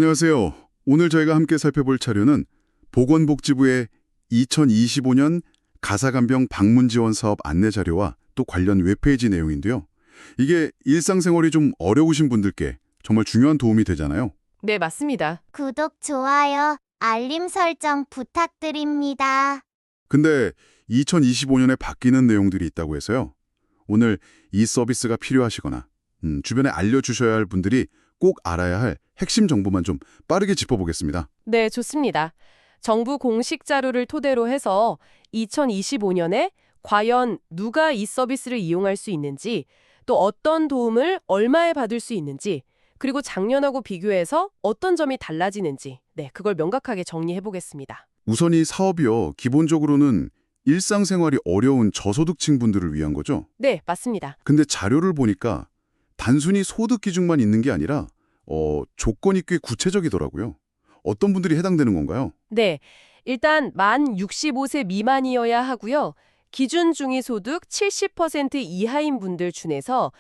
안녕하세요. 오늘 저희가 함께 살펴볼 자료는 보건복지부의 2025년 가사간병 방문 지원 사업 안내 자료와 또 관련 웹페이지 내용인데요. 이게 일상생활이 좀 어려우신 분들께 정말 중요한 도움이 되잖아요. 네, 맞습니다. 구독, 좋아요, 알림 설정 부탁드립니다. 근데 2025년에 바뀌는 내용들이 있다고 해서요. 오늘 이 서비스가 필요하시거나 주변에 알려주셔야 할 분들이 꼭 알아야 할 핵심 정보만 좀 빠르게 짚어보겠습니다. 네, 좋습니다. 정부 공식 자료를 토대로 해서 2025년에 과연 누가 이 서비스를 이용할 수 있는지, 또 어떤 도움을 얼마에 받을 수 있는지, 그리고 작년하고 비교해서 어떤 점이 달라지는지, 그걸 명확하게 정리해 보겠습니다. 우선 이 사업이요. 기본적으로는 일상생활이 어려운 저소득층 분들을 위한 거죠. 네, 맞습니다. 근데 자료를 보니까 단순히 소득 기준만 있는 게 아니라 조건이 꽤 구체적이더라고요. 어떤 분들이 해당되는 건가요? 네, 일단 만 65세 미만이어야 하고요. 기준 중위소득 70% 이하인 분들 중에서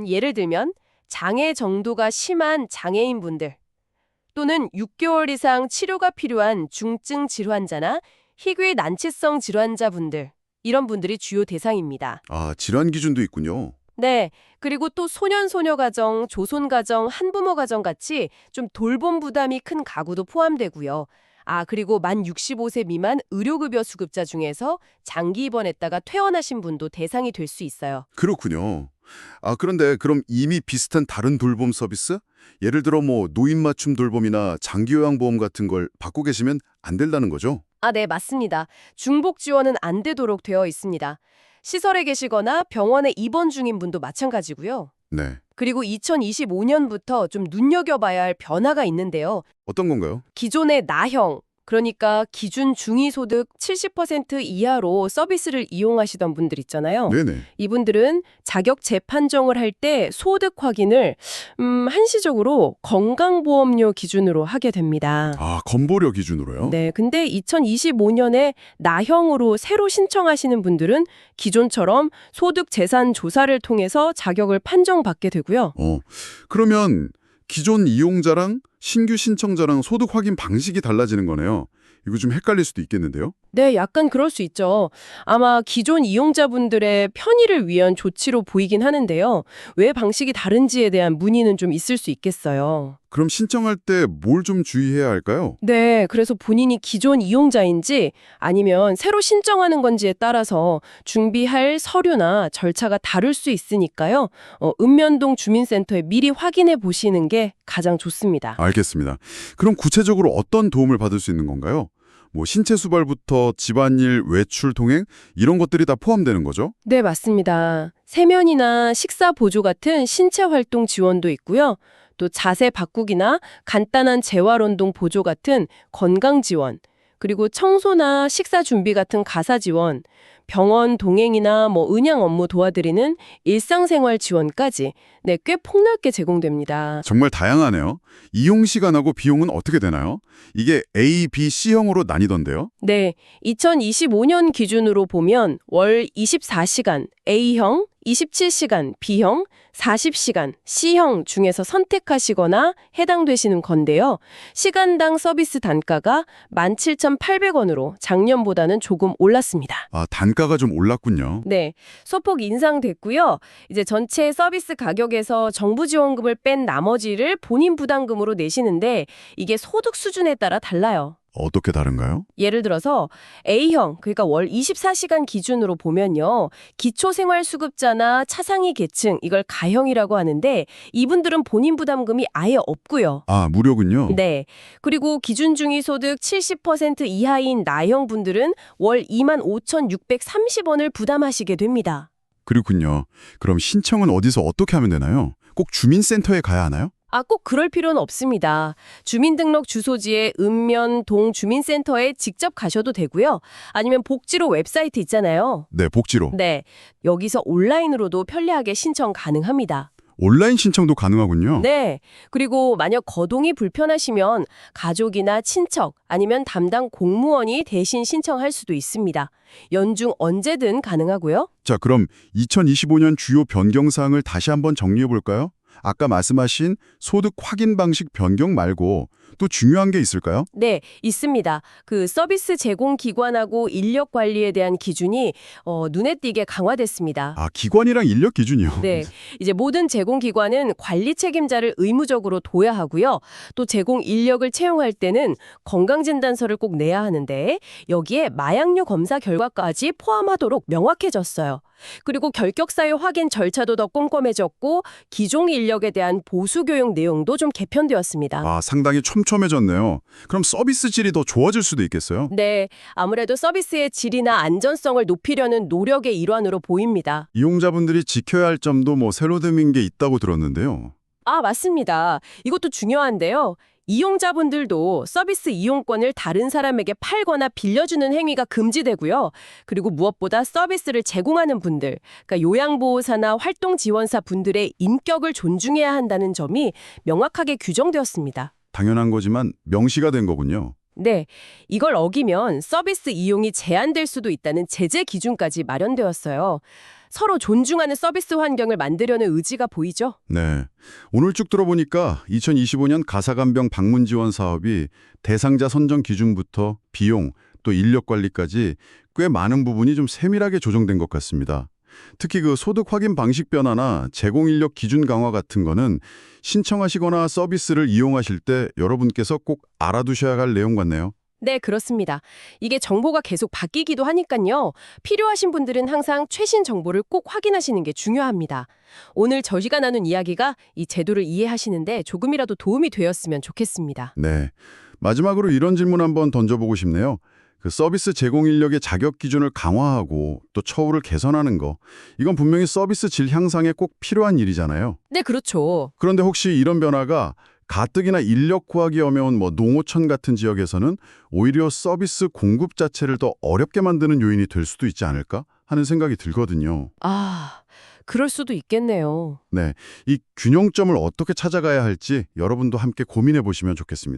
예를 들면 장애 정도가 심한 장애인분들 또는 6개월 이상 치료가 필요한 중증 질환자나 희귀 난치성 질환자분들, 이런 분들이 주요 대상입니다. 아, 질환 기준도 있군요. 네, 그리고 또 소년-소녀 가정, 조손 가정, 한부모 가정 같이 좀 돌봄 부담이 큰 가구도 포함되고요. 그리고 만 65세 미만 의료급여 수급자 중에서 장기 입원했다가 퇴원하신 분도 대상이 될 수 있어요. 그렇군요. 그런데 그럼 이미 비슷한 다른 돌봄 서비스? 예를 들어 노인 맞춤 돌봄이나 장기요양보험 같은 걸 받고 계시면 안 된다는 거죠? 네, 맞습니다. 중복 지원은 안 되도록 되어 있습니다. 시설에 계시거나 병원에 입원 중인 분도 마찬가지고요. 네. 그리고 2025년부터 좀 눈여겨봐야 할 변화가 있는데요. 어떤 건가요? 기존의 나형, 그러니까 기준 중위소득 70% 이하로 서비스를 이용하시던 분들 있잖아요. 네네. 이분들은 자격 재판정을 할 때 소득 확인을 한시적으로 건강보험료 기준으로 하게 됩니다. 건보료 기준으로요? 네, 근데 2025년에 나형으로 새로 신청하시는 분들은 기존처럼 소득 재산 조사를 통해서 자격을 판정받게 되고요. 그러면 기존 이용자랑 신규 신청자랑 소득 확인 방식이 달라지는 거네요. 이거 좀 헷갈릴 수도 있겠는데요? 네, 약간 그럴 수 있죠. 아마 기존 이용자분들의 편의를 위한 조치로 보이긴 하는데요. 왜 방식이 다른지에 대한 문의는 좀 있을 수 있겠어요. 그럼 신청할 때 뭘 좀 주의해야 할까요? 네, 그래서 본인이 기존 이용자인지 아니면 새로 신청하는 건지에 따라서 준비할 서류나 절차가 다를 수 있으니까요. 읍면동 주민센터에 미리 확인해 보시는 게 가장 좋습니다. 알겠습니다. 그럼 구체적으로 어떤 도움을 받을 수 있는 건가요? 신체 수발부터 집안일, 외출, 동행 이런 것들이 다 포함되는 거죠? 네, 맞습니다. 세면이나 식사 보조 같은 신체 활동 지원도 있고요. 또 자세 바꾸기나 간단한 재활운동 보조 같은 건강 지원, 그리고 청소나 식사 준비 같은 가사 지원, 병원 동행이나 은양 업무 도와드리는 일상생활 지원까지 꽤 폭넓게 제공됩니다. 정말 다양하네요. 이용 시간하고 비용은 어떻게 되나요? 이게 A, B, C형으로 나뉘던데요? 네, 2025년 기준으로 보면 월 24시간 A형, 27시간 B형, 40시간 C형 중에서 선택하시거나 해당되시는 건데요. 시간당 서비스 단가가 17,800원으로 작년보다는 조금 올랐습니다. 단가가 좀 올랐군요. 네, 소폭 인상됐고요. 이제 전체 서비스 가격에서 정부 지원금을 뺀 나머지를 본인 부담금으로 내시는데 이게 소득 수준에 따라 달라요. 어떻게 다른가요? 예를 들어서 A형, 그러니까 월 24시간 기준으로 보면요. 기초생활수급자나 차상위 계층, 이걸 가형이라고 하는데 이분들은 본인 부담금이 아예 없고요. 무료군요. 네. 그리고 기준 중위소득 70% 이하인 나형 분들은 월 25,630원을 부담하시게 됩니다. 그렇군요. 그럼 신청은 어디서 어떻게 하면 되나요? 꼭 주민센터에 가야 하나요? 꼭 그럴 필요는 없습니다. 주민등록 주소지의 읍면동 주민센터에 직접 가셔도 되고요. 아니면 복지로 웹사이트 있잖아요. 네, 복지로. 네, 여기서 온라인으로도 편리하게 신청 가능합니다. 온라인 신청도 가능하군요. 네, 그리고 만약 거동이 불편하시면 가족이나 친척 아니면 담당 공무원이 대신 신청할 수도 있습니다. 연중 언제든 가능하고요. 자, 그럼 2025년 주요 변경사항을 다시 한번 정리해 볼까요? 아까 말씀하신 소득 확인 방식 변경 말고 또 중요한 게 있을까요? 네, 있습니다. 그 서비스 제공 기관하고 인력 관리에 대한 기준이 눈에 띄게 강화됐습니다. 아, 기관이랑 인력 기준이요. 네, 이제 모든 제공 기관은 관리 책임자를 의무적으로 둬야 하고요. 또 제공 인력을 채용할 때는 건강진단서를 꼭 내야 하는데 여기에 마약류 검사 결과까지 포함하도록 명확해졌어요. 그리고 결격사유 확인 절차도 더 꼼꼼해졌고 기존 인력에 대한 보수 교육 내용도 좀 개편되었습니다. 아, 상당히 촘촘해졌네요. 그럼 서비스 질이 더 좋아질 수도 있겠어요? 네, 아무래도 서비스의 질이나 안전성을 높이려는 노력의 일환으로 보입니다. 이용자분들이 지켜야 할 점도 뭐 새로 드는 게 있다고 들었는데요. 아, 맞습니다. 이것도 중요한데요. 이용자분들도 서비스 이용권을 다른 사람에게 팔거나 빌려주는 행위가 금지되고요. 그리고 무엇보다 서비스를 제공하는 분들, 그러니까 요양보호사나 활동지원사 분들의 인격을 존중해야 한다는 점이 명확하게 규정되었습니다. 당연한 거지만 명시가 된 거군요. 네, 이걸 어기면 서비스 이용이 제한될 수도 있다는 제재 기준까지 마련되었어요. 서로 존중하는 서비스 환경을 만들려는 의지가 보이죠? 네. 오늘 쭉 들어보니까 2025년 가사간병 방문 지원 사업이 대상자 선정 기준부터 비용 또 인력 관리까지 꽤 많은 부분이 좀 세밀하게 조정된 것 같습니다. 특히 그 소득 확인 방식 변화나 제공 인력 기준 강화 같은 거는 신청하시거나 서비스를 이용하실 때 여러분께서 꼭 알아두셔야 할 내용 같네요. 네, 그렇습니다. 이게 정보가 계속 바뀌기도 하니까요. 필요하신 분들은 항상 최신 정보를 꼭 확인하시는 게 중요합니다. 오늘 저희가 나눈 이야기가 이 제도를 이해하시는데 조금이라도 도움이 되었으면 좋겠습니다. 네. 마지막으로 이런 질문 한번 던져보고 싶네요. 그 서비스 제공 인력의 자격 기준을 강화하고 또 처우를 개선하는 거, 이건 분명히 서비스 질 향상에 꼭 필요한 일이잖아요. 네, 그렇죠. 그런데 혹시 이런 변화가 가뜩이나 인력 구하기 어려운 농어촌 같은 지역에서는 오히려 서비스 공급 자체를 더 어렵게 만드는 요인이 될 수도 있지 않을까 하는 생각이 들거든요. 아, 그럴 수도 있겠네요. 네, 이 균형점을 어떻게 찾아가야 할지 여러분도 함께 고민해 보시면 좋겠습니다.